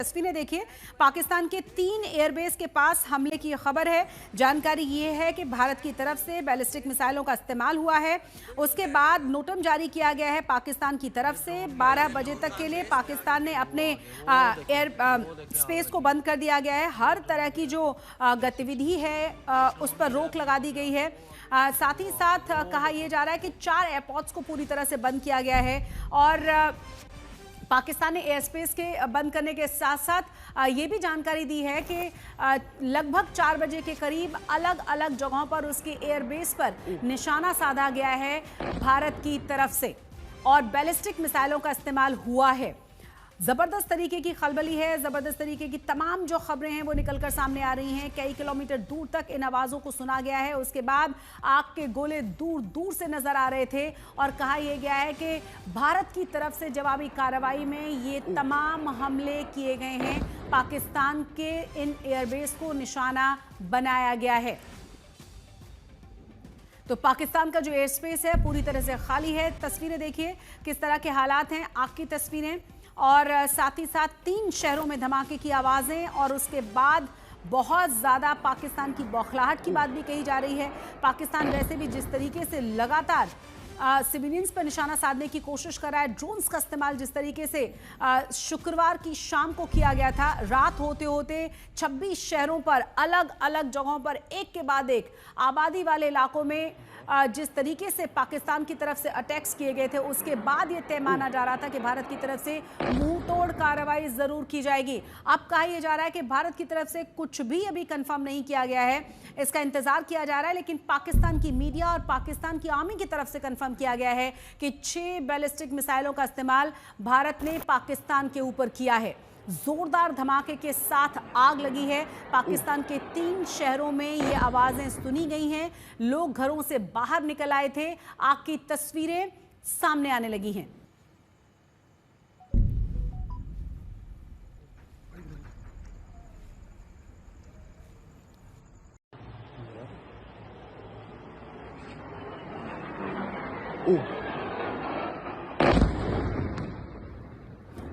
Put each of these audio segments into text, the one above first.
तस्वीरें देखिए, पाकिस्तान के 3 एयरबेस के पास हमले की खबर है। जानकारी ये है कि भारत की तरफ से बैलिस्टिक मिसाइलों का इस्तेमाल हुआ है। उसके बाद नोटम जारी किया गया है पाकिस्तान की तरफ से। 12 बजे तक के लिए पाकिस्तान ने अपने एयर स्पेस को बंद कर दिया गया है। हर तरह की जो गतिविधि है उस पर रोक लगा दी गई है। साथ ही साथ कहा यह जा रहा है कि 4 एयरपोर्ट्स को पूरी तरह से बंद किया गया है और पाकिस्तान ने एयर स्पेस के बंद करने के साथ साथ ये भी जानकारी दी है कि लगभग 4 बजे के करीब अलग अलग जगहों पर उसके एयरबेस पर निशाना साधा गया है भारत की तरफ से और बैलिस्टिक मिसाइलों का इस्तेमाल हुआ है। जबरदस्त तरीके की खलबली है, जबरदस्त तरीके की तमाम जो खबरें हैं वो निकलकर सामने आ रही हैं। कई किलोमीटर दूर तक इन आवाज़ों को सुना गया है। उसके बाद आग के गोले दूर दूर से नजर आ रहे थे और कहा यह गया है कि भारत की तरफ से जवाबी कार्रवाई में ये तमाम हमले किए गए हैं। पाकिस्तान के इन एयरबेस को निशाना बनाया गया है। तो पाकिस्तान का जो एयर स्पेस है पूरी तरह से खाली है। तस्वीरें देखिए किस तरह के हालात हैं, आग की तस्वीरें और साथ ही साथ 3 शहरों में धमाके की आवाज़ें और उसके बाद बहुत ज़्यादा पाकिस्तान की बौखलाहट की बात भी कही जा रही है। पाकिस्तान वैसे भी जिस तरीके से लगातार सिविलियंस पर निशाना साधने की कोशिश कर रहा है, ड्रोन्स का इस्तेमाल जिस तरीके से शुक्रवार की शाम को किया गया था, रात होते होते 26 शहरों पर अलग अलग जगहों पर एक के बाद एक आबादी वाले इलाकों में जिस तरीके से पाकिस्तान की तरफ से अटैक्स किए गए थे, उसके बाद ये तय माना जा रहा था कि भारत की तरफ से मुंह तोड़ कार्रवाई जरूर की जाएगी। अब कहा यह जा रहा है कि भारत की तरफ से कुछ भी अभी कंफर्म नहीं किया गया है, इसका इंतजार किया जा रहा है। लेकिन पाकिस्तान की मीडिया और पाकिस्तान की आर्मी की तरफ से कंफर्म किया गया है कि 6 बैलिस्टिक मिसाइलों का इस्तेमाल भारत ने पाकिस्तान के ऊपर किया है। जोरदार धमाके के साथ आग लगी है। पाकिस्तान के 3 शहरों में ये आवाजें सुनी गई हैं। लोग घरों से बाहर निकल आए थे। आग की तस्वीरें सामने आने लगी हैं।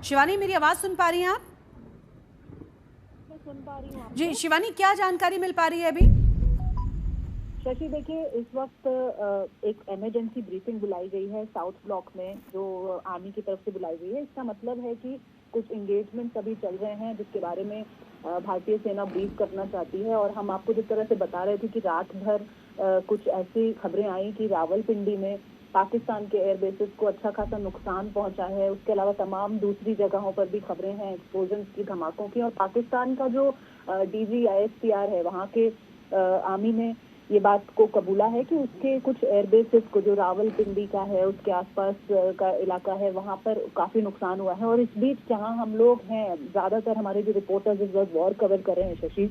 शिवानी, मेरी आवाज सुन पा रही हैं आप? मैं सुन पा रही हूँ जी शिवानी, क्या जानकारी मिल पा रही है अभी? शशि, देखिए इस वक्त एक इमरजेंसी ब्रीफिंग बुलाई गई है साउथ ब्लॉक में, जो आर्मी की तरफ से बुलाई गई है। इसका मतलब है कि कुछ एंगेजमेंट अभी चल रहे हैं जिसके बारे में भारतीय सेना ब्रीफ करना चाहती है। और हम आपको जिस तरह से बता रहे थे कि रात भर कुछ ऐसी खबरें आई कि रावलपिंडी में पाकिस्तान के एयरबेसेस को अच्छा खासा नुकसान पहुंचा है। उसके अलावा तमाम दूसरी जगहों पर भी खबरें हैं एक्सप्लोजन की, धमाकों की। और पाकिस्तान का जो DGISPR है, वहाँ के आर्मी ने ये बात को कबूला है कि उसके कुछ एयरबेसेस को, जो रावलपिंडी का है, उसके आसपास का इलाका है, वहाँ पर काफी नुकसान हुआ है। और इस बीच जहाँ हम लोग हैं, ज्यादातर हमारे जो रिपोर्टर्स इस वक्त वॉर कवर कर रहे हैं शशि,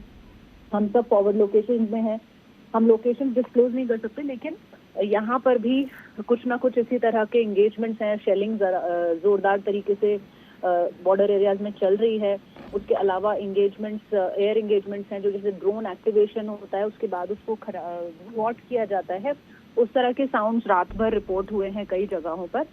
हम सब फॉरवर्ड लोकेशन में हैं। हम लोकेशन डिस्क्लोज नहीं कर सकते, लेकिन यहाँ पर भी कुछ ना कुछ इसी तरह के एंगेजमेंट्स हैं। शेलिंग जोरदार तरीके से बॉर्डर एरियाज में चल रही है। उसके अलावा एंगेजमेंट्स, एयर एंगेजमेंट्स हैं, जो जैसे ड्रोन एक्टिवेशन होता है उसके बाद उसको वॉट किया जाता है, उस तरह के साउंड्स रात भर रिपोर्ट हुए हैं कई जगहों पर।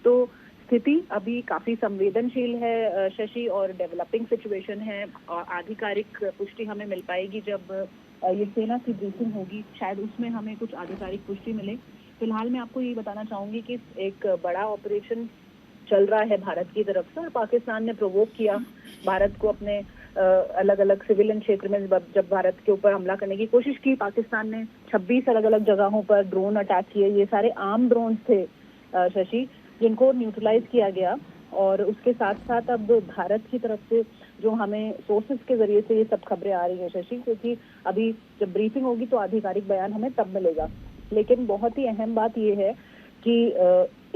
तो स्थिति अभी काफी संवेदनशील है शशि, और डेवलपिंग सिचुएशन है। और आधिकारिक पुष्टि हमें मिल पाएगी जब ये सेना की ब्रीफिंग होगी, शायद उसमें हमें कुछ आधिकारिक पुष्टि मिले। फिलहाल मैं आपको ये बताना चाहूंगी कि एक बड़ा ऑपरेशन चल रहा है भारत की तरफ से, और पाकिस्तान ने प्रोवोक किया भारत को अपने अलग अलग सिविलियन क्षेत्र में। जब भारत के ऊपर हमला करने की कोशिश की, पाकिस्तान ने 26 अलग अलग जगहों पर ड्रोन अटैक किए। ये सारे आर्म ड्रोन थे शशि, जिनको न्यूट्रलाइज किया गया। और उसके साथ साथ अब भारत की तरफ से जो हमें सोर्सेज के जरिए से ये सब खबरें आ रही है शशि, क्योंकि अभी जब ब्रीफिंग होगी तो आधिकारिक बयान हमें तब मिलेगा। लेकिन बहुत ही अहम बात ये है कि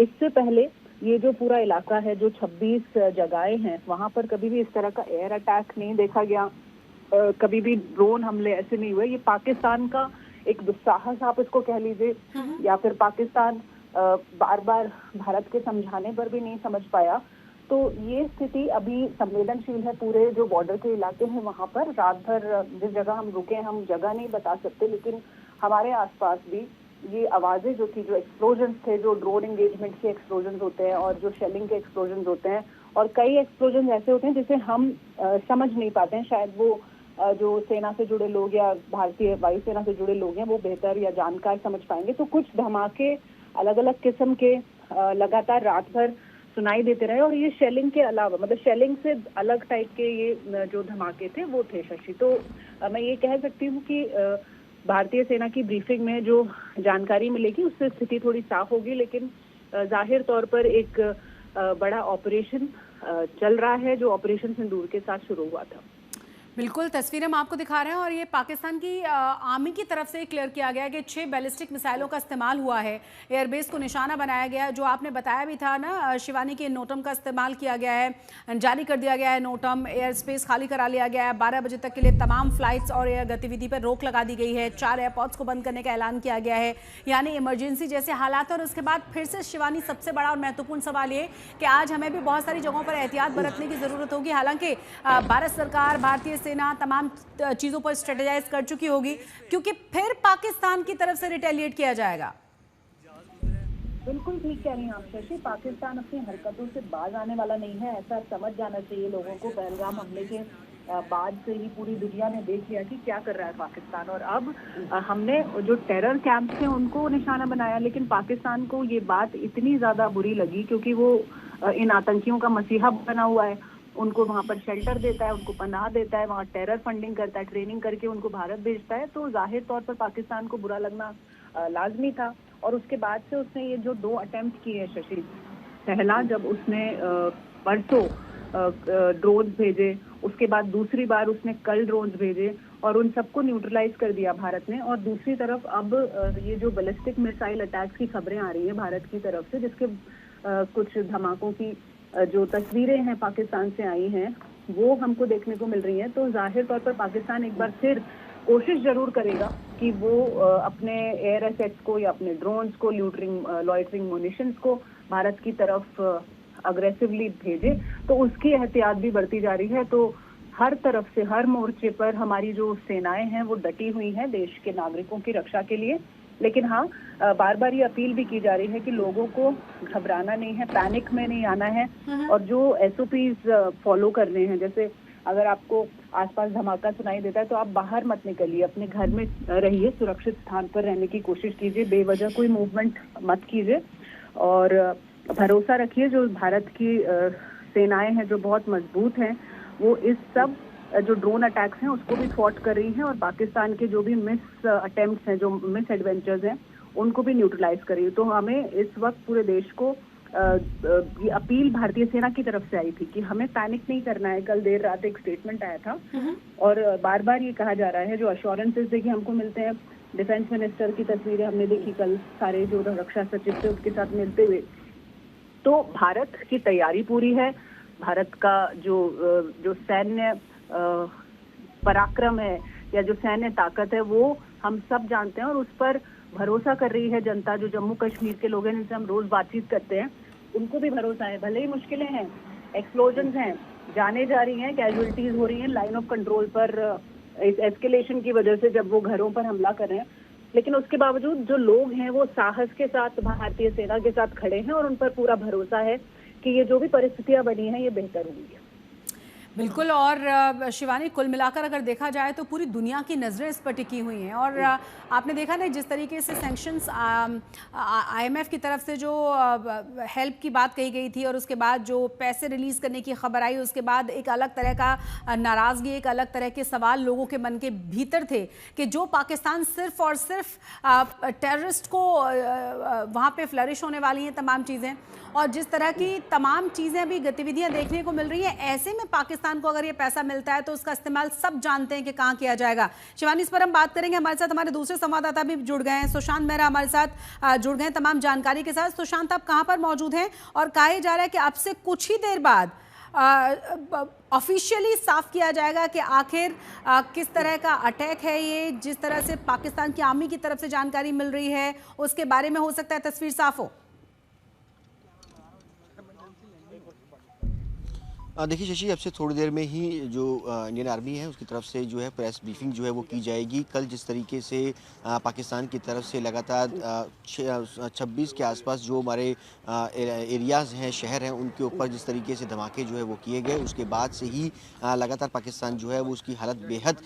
इससे पहले ये जो पूरा इलाका है, जो 26 जगहें हैं, वहां पर कभी भी इस तरह का एयर अटैक नहीं देखा गया, कभी भी ड्रोन हमले ऐसे नहीं हुए। ये पाकिस्तान का एक दुस्साहस आप इसको कह लीजिए, या फिर पाकिस्तान बार बार भारत के समझाने पर भी नहीं समझ पाया। तो ये स्थिति अभी संवेदनशील है। पूरे जो बॉर्डर के इलाके हैं वहां पर रात भर जिस जगह हम रुके, हम जगह नहीं बता सकते, लेकिन हमारे आसपास भी ये आवाजें जो थी, जो एक्सप्लोजन थे, जो ड्रोन एंगेजमेंट के एक्सप्लोजन होते हैं और जो शेलिंग के एक्सप्लोजन होते हैं, और कई एक्सप्लोजन ऐसे होते हैं जिसे हम समझ नहीं पाते हैं। शायद वो जो सेना से जुड़े लोग या भारतीय वायुसेना से जुड़े लोग हैं वो बेहतर या जानकार समझ पाएंगे। तो कुछ धमाके अलग अलग किस्म के लगातार रात भर सुनाई देते रहे, और ये शेलिंग के अलावा, मतलब शेलिंग से अलग टाइप के ये जो धमाके थे वो थे शशि। तो मैं ये कह सकती हूँ कि भारतीय सेना की ब्रीफिंग में जो जानकारी मिलेगी उससे स्थिति थोड़ी साफ होगी, लेकिन जाहिर तौर पर एक बड़ा ऑपरेशन चल रहा है जो ऑपरेशन सिंदूर के साथ शुरू हुआ था। बिल्कुल, तस्वीरें हम आपको दिखा रहे हैं और ये पाकिस्तान की आर्मी की तरफ से क्लियर किया गया है कि 6 बैलिस्टिक मिसाइलों का इस्तेमाल हुआ है, एयरबेस को निशाना बनाया गया है। जो आपने बताया भी था ना शिवानी, के नोटम का इस्तेमाल किया गया है, जारी कर दिया गया है नोटम, एयर स्पेस खाली करा लिया गया है। 12 बजे तक के लिए तमाम फ्लाइट्स और एयर गतिविधि पर रोक लगा दी गई है। 4 एयरपोर्ट्स को बंद करने का ऐलान किया गया है, यानी इमरजेंसी जैसे हालात। और उसके बाद फिर से शिवानी, सबसे बड़ा और महत्वपूर्ण सवाल ये कि आज हमें भी बहुत सारी जगहों पर एहतियात बरतने की ज़रूरत होगी। हालांकि भारत सरकार, भारतीय सेना तमाम चीजों पर स्ट्रेटेजाइज कर चुकी होगी, क्योंकि फिर पाकिस्तान की तरफ से रिटेलिएट किया जाएगा। बिल्कुल ठीक कह रही हैं आप शशि। पाकिस्तान अपनी हरकतों से बाज आने वाला नहीं है, ऐसा समझ जाना चाहिए लोगों को। पहलगाम हमले के बाद से ही पूरी दुनिया ने देख लिया कि क्या कर रहा है पाकिस्तान, और अब हमने जो टेरर कैंप थे उनको निशाना बनाया। लेकिन पाकिस्तान को ये बात इतनी ज्यादा बुरी लगी क्योंकि वो इन आतंकियों का मसीहा बना हुआ है, उनको वहाँ पर शेल्टर देता है, उनको पनाह देता है, वहाँ टेरर फंडिंग करता है, ट्रेनिंग करके उनको भारत भेजता है। तो जाहिर तौर पर पाकिस्तान को बुरा लगना लाजमी था। और उसके बाद से उसने ये जो 2 अटेम्प्ट किए शशि, पहला जब उसने परसों ड्रोन्स भेजे, उसके बाद दूसरी बार उसने कल ड्रोन्स भेजे और उन सबको न्यूट्रलाइज कर दिया भारत ने। और दूसरी तरफ अब ये जो बैलिस्टिक मिसाइल अटैक्स की खबरें आ रही है भारत की तरफ से, जिसके कुछ धमाकों की जो तस्वीरें हैं पाकिस्तान से आई हैं वो हमको देखने को मिल रही हैं। तो जाहिर तौर पर पाकिस्तान एक बार फिर कोशिश जरूर करेगा कि वो अपने एयर एसेट्स को या अपने ड्रोन्स को, लॉयटरिंग मुनिशंस को भारत की तरफ अग्रेसिवली भेजे। तो उसकी एहतियात भी बढ़ती जा रही है। तो हर तरफ से, हर मोर्चे पर हमारी जो सेनाएं हैं वो डटी हुई हैं देश के नागरिकों की रक्षा के लिए। लेकिन हाँ, बार बार ये अपील भी की जा रही है कि लोगों को घबराना नहीं है, पैनिक में नहीं आना है, और जो SOPs फॉलो करने हैं, जैसे अगर आपको आसपास धमाका सुनाई देता है तो आप बाहर मत निकलिए, अपने घर में रहिए, सुरक्षित स्थान पर रहने की कोशिश कीजिए, बेवजह कोई मूवमेंट मत कीजिए और भरोसा रखिए जो भारत की सेनाएं हैं जो बहुत मजबूत हैं, वो इस सब जो ड्रोन अटैक्स हैं उसको भी फॉट कर रही हैं और पाकिस्तान के जो भी मिस अटेम्प्ट्स हैं, जो मिस एडवेंचर्स हैं, उनको भी न्यूट्रलाइज कर रही है। तो हमें इस वक्त पूरे देश को ये अपील भारतीय सेना की तरफ से आई थी कि हमें पैनिक नहीं करना है। कल देर रात एक स्टेटमेंट आया था और बार बार ये कहा जा रहा है, जो अश्योरेंसेस देखिए हमको मिलते हैं, डिफेंस मिनिस्टर की तस्वीरें हमने देखी कल, सारे जो रक्षा सचिव थे उसके साथ मिलते हुए। तो भारत की तैयारी पूरी है, भारत का जो सैन्य पराक्रम है या जो सैन्य ताकत है वो हम सब जानते हैं और उस पर भरोसा कर रही है जनता। जो जम्मू कश्मीर के लोग हैं जिनसे हम रोज बातचीत करते हैं, उनको भी भरोसा है। भले ही मुश्किलें हैं, एक्सप्लोजन्स हैं, जाने जा रही हैं, कैजुअलिटीज हो रही हैं लाइन ऑफ कंट्रोल पर इस एस्केलेशन की वजह से जब वो घरों पर हमला कर रहे हैं, लेकिन उसके बावजूद जो लोग हैं वो साहस के साथ भारतीय सेना के साथ खड़े हैं और उन पर पूरा भरोसा है कि ये जो भी परिस्थितियां बनी हैं ये बेहतर होंगी। बिल्कुल। और शिवानी, कुल मिलाकर अगर देखा जाए तो पूरी दुनिया की नज़रें इस पर टिकी हुई हैं और आपने देखा ना जिस तरीके से सैंक्शंस IMF की तरफ से जो हेल्प की बात कही गई थी और उसके बाद जो पैसे रिलीज़ करने की खबर आई, उसके बाद एक अलग तरह का नाराज़गी, एक अलग तरह के सवाल लोगों के मन के भीतर थे कि जो पाकिस्तान सिर्फ और सिर्फ टेररिस्ट को वहाँ पे फ्लरिश होने वाली हैं तमाम चीज़ें, और जिस तरह की तमाम चीज़ें अभी गतिविधियाँ देखने को मिल रही हैं, ऐसे में पाकिस्तान को अगर ये पैसा मिलता है तो उसका इस्तेमाल सब जानते हैं कि कहाँ किया जाएगा। शिवानी, इस पर हम बात करेंगे। हमारे साथ हमारे दूसरे संवाददाता भी जुड़ गए हैं, सुशांत मेहरा हमारे साथ जुड़ गए हैं तमाम जानकारी के साथ। सुशांत, आप कहाँ पर मौजूद हैं? और कहा जा रहा है कि अब से कुछ ही देर बाद ऑफिशियली साफ किया जाएगा कि आखिर किस तरह का अटैक है ये, जिस तरह से पाकिस्तान की आर्मी की तरफ से जानकारी मिल रही है उसके बारे में हो सकता है तस्वीर साफ हो। देखिए शशि, अब से थोड़ी देर में ही जो इंडियन आर्मी है उसकी तरफ से जो है प्रेस ब्रीफिंग जो है वो की जाएगी। कल जिस तरीके से पाकिस्तान की तरफ से लगातार 26 के आसपास जो हमारे एरियाज़ हैं, शहर हैं, उनके ऊपर जिस तरीके से धमाके जो है वो किए गए, उसके बाद से ही लगातार पाकिस्तान जो है वो उसकी हालत बेहद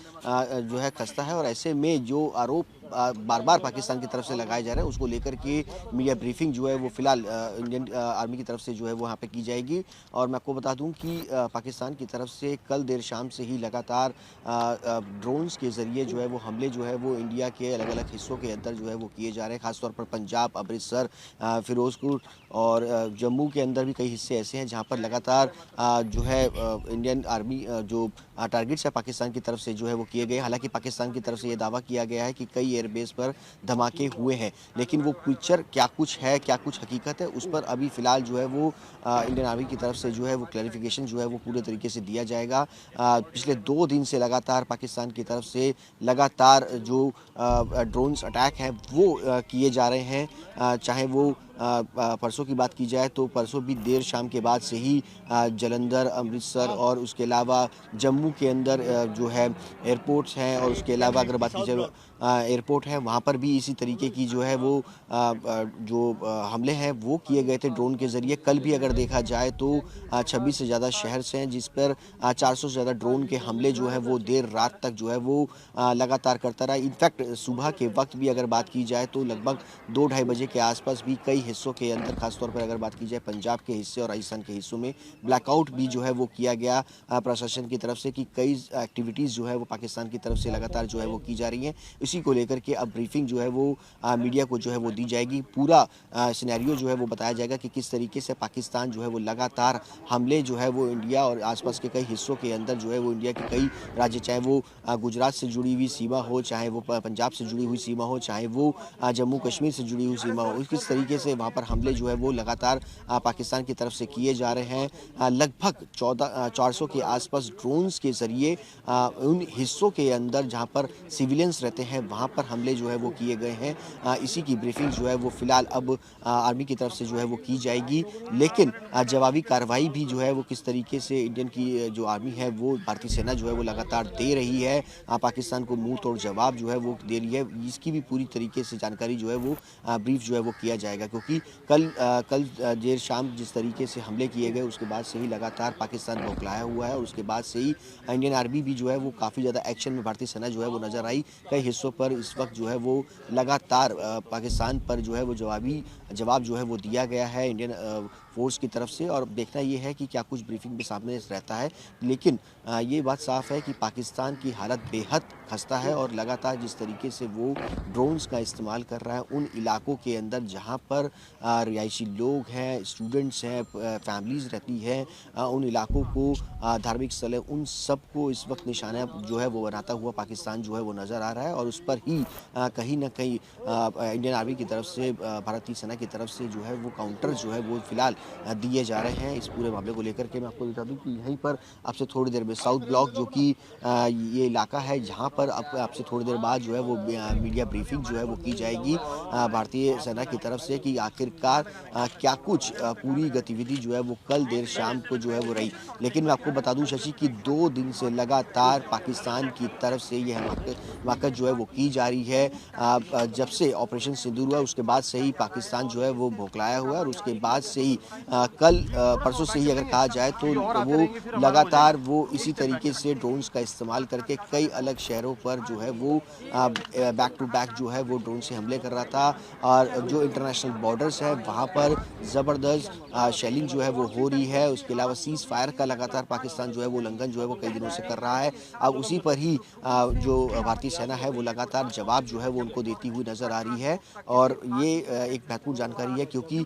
जो है खस्ता है। और ऐसे में जो आरोप बार बार पाकिस्तान की तरफ से लगाए जा रहे हैं, उसको लेकर के मीडिया ब्रीफिंग जो है वो फिलहाल इंडियन आर्मी की तरफ से जो है वो यहाँ पे की जाएगी। और मैं आपको बता दूं कि पाकिस्तान की तरफ से कल देर शाम से ही लगातार ड्रोन्स के ज़रिए जो है वो हमले जो है वो इंडिया के अलग अलग हिस्सों के अंदर जो है वो किए जा रहे हैं। ख़ासतौर पर पंजाब, अमृतसर, फिरोज़पुर और जम्मू के अंदर भी कई हिस्से ऐसे हैं जहाँ पर लगातार जो है इंडियन आर्मी जो टारगेट्स है पाकिस्तान की तरफ से जो है वो किए गए। हालांकि पाकिस्तान की तरफ से ये दावा किया गया है कि कई एयरबेस पर धमाके हुए हैं, लेकिन वो पिक्चर क्या कुछ है, क्या कुछ हकीकत है, उस पर अभी फ़िलहाल जो है वो इंडियन आर्मी की तरफ से जो है वो क्लैरिफिकेशन जो है वो पूरे तरीके से दिया जाएगा। पिछले 2 दिन से लगातार पाकिस्तान की तरफ से लगातार जो ड्रोन्स अटैक हैं वो किए जा रहे हैं। चाहे वो परसों की बात की जाए तो परसों भी देर शाम के बाद से ही जालंधर, अमृतसर और उसके अलावा जम्मू के अंदर जो है एयरपोर्ट्स हैं, और उसके अलावा अगर बात की जाए एयरपोर्ट है, वहाँ पर भी इसी तरीके की जो है वो जो हमले हैं वो किए गए थे ड्रोन के ज़रिए। कल भी अगर देखा जाए तो 26 से ज़्यादा शहर से हैं जिस पर 400 से ज़्यादा ड्रोन के हमले जो है वो देर रात तक जो है वो लगातार करता रहा। इनफैक्ट सुबह के वक्त भी अगर बात की जाए तो लगभग 2-2:30 बजे के आसपास भी कई हिस्सों के अंदर, खासतौर पर अगर बात की जाए पंजाब के हिस्से और राजस्थान के हिस्सों में, ब्लैकआउट भी जो है वो किया गया प्रशासन की तरफ से कि कई एक्टिविटीज़ जो है वो पाकिस्तान की तरफ से लगातार जो है वो की जा रही हैं। इसी को लेकर के अब ब्रीफिंग जो है वो मीडिया को जो है वो दी जाएगी। पूरा सिनेरियो जो है वो बताया जाएगा कि किस तरीके से पाकिस्तान जो है वो लगातार हमले जो है वो इंडिया और आसपास के कई हिस्सों के अंदर जो है वो इंडिया के कई राज्य, चाहे वो गुजरात से जुड़ी हुई सीमा हो, चाहे वो पंजाब से जुड़ी हुई सीमा हो, चाहे वो जम्मू कश्मीर से जुड़ी हुई सीमा हो, किस तरीके से वहाँ पर हमले जो है वो लगातार पाकिस्तान की तरफ से किए जा रहे हैं। लगभग 400 के आसपास ड्रोन्स के ज़रिए उन हिस्सों के अंदर जहाँ पर सिविलियंस रहते हैं वहाँ पर हमले जो है वो किए गए हैं। इसी की ब्रीफिंग जो है वो फिलहाल अब आर्मी की तरफ से जो है वो की जाएगी। लेकिन जवाबी कार्रवाई भी जो है वो किस तरीके से इंडियन की जो आर्मी है वो भारतीय सेना जो है वो लगातार दे रही है, पाकिस्तान को मुंह तोड़ जवाब जो है वो दे रही है, इसकी भी पूरी तरीके से जानकारी जो है वो ब्रीफ जो है वो किया जाएगा। क्योंकि कल देर शाम जिस तरीके से हमले किए गए उसके बाद से ही लगातार पाकिस्तान बौखलाया हुआ है, और उसके बाद से ही इंडियन आर्मी भी जो है वो काफ़ी ज़्यादा एक्शन में भारतीय सेना जो है वो नज़र आई। कई हिस्सों पर इस वक्त जो है वो लगातार पाकिस्तान पर जो है वो जवाब जो है वो दिया गया है इंडियन फोर्स की तरफ से। और देखना ये है कि क्या कुछ ब्रीफिंग में सामने रहता है, लेकिन ये बात साफ है कि पाकिस्तान की हालत बेहद खस्ता है, और लगातार जिस तरीके से वो ड्रोन्स का इस्तेमाल कर रहा है उन इलाकों के अंदर जहाँ पर रिहायशी लोग हैं, स्टूडेंट्स हैं, फैमिलीज़ रहती हैं, उन इलाकों को, धार्मिक स्थल है, उन सब को इस वक्त निशाना जो है वो बनाता हुआ पाकिस्तान जो है वो नज़र आ रहा है। और उस पर ही कहीं ना कहीं इंडियन आर्मी की तरफ से, भारतीय सेना की तरफ से जो है वो काउंटर जो है वो फिलहाल दिए जा रहे हैं। इस पूरे मामले को लेकर के मैं आपको बता दूं कि यहीं पर आपसे थोड़ी देर में साउथ ब्लॉक, जो कि ये इलाका है जहां पर आपसे थोड़ी देर बाद जो है वो मीडिया ब्रीफिंग जो है वो की जाएगी भारतीय सेना की तरफ से कि आखिरकार क्या कुछ पूरी गतिविधि जो है वो कल देर शाम को जो है वो रही। लेकिन मैं आपको बता दूं शशि कि 2 दिन से लगातार पाकिस्तान की तरफ से यह हमाकत जो है वो की जा रही है। जब से ऑपरेशन सिंदूर हुआ उसके बाद से ही पाकिस्तान जो है वो बौखलाया हुआ है, और उसके बाद से ही कल परसों से ही अगर कहा जाए तो वो लगातार वो इसी तरीके से ड्रोन्स का इस्तेमाल करके कई अलग शहरों पर जो है वो बैक टू बैक जो है वो ड्रोन से हमले कर रहा था। और जो इंटरनेशनल बॉर्डर्स है वहाँ पर ज़बरदस्त शेलिंग जो है वो हो रही है। उसके अलावा सीज़ फायर का लगातार पाकिस्तान जो है वो उल्लंघन जो है वो कई दिनों से कर रहा है। अब उसी पर ही जो भारतीय सेना है वो लगातार जवाब जो है वो उनको देती हुई नज़र आ रही है। और ये एक महत्वपूर्ण जानकारी है क्योंकि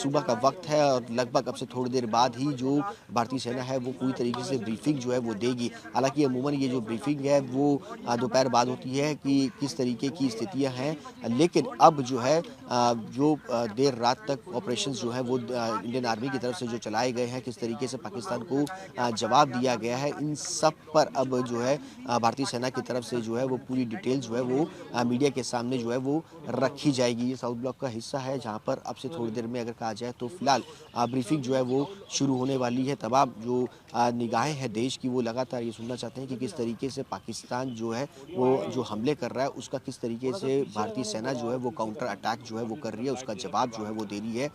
सुबह का वक्त है और लगभग अब से थोड़ी देर बाद ही जो भारतीय सेना है वो पूरी तरीके से ब्रीफिंग जो है वो देगी। हालांकि अमूमन ये जो ब्रीफिंग है वो दोपहर बाद होती है कि किस तरीके की स्थितियां हैं, लेकिन अब जो है जो देर रात तक ऑपरेशन जो है वो इंडियन आर्मी की तरफ से जो चलाए गए हैं, किस तरीके से पाकिस्तान को जवाब दिया गया है, इन सब पर अब जो है भारतीय सेना की तरफ से जो है वो पूरी डिटेल जो है वो मीडिया के सामने जो है वो रखी जाएगी। ये साउथ ब्लॉक का हिस्सा है जहाँ पर अब से थोड़ी देर में अगर कहा जाए तो फिलहाल ब्रीफिंग जो है वो शुरू होने वाली है। तमाम जो निगाहें हैं देश की वो लगातार ये सुनना चाहते हैं कि किस तरीके से पाकिस्तान जो है वो जो हमले कर रहा है उसका किस तरीके से भारतीय सेना जो है वो काउंटर अटैक जो है वो कर रही है, उसका जवाब जो है वो दे रही है।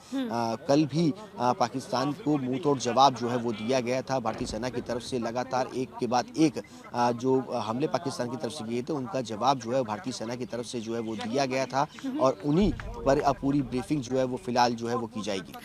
कल भी पाकिस्तान को मुंह तोड़ जवाब जो है वो दिया गया था भारतीय सेना की तरफ से। लगातार एक के बाद एक जो हमले पाकिस्तान की तरफ से किए थे उनका जवाब जो है भारतीय सेना की तरफ से जो है वो दिया गया था और उन्हीं पर अब पूरी ब्रीफिंग जो है वो फिलहाल जो है वो की जाएगी।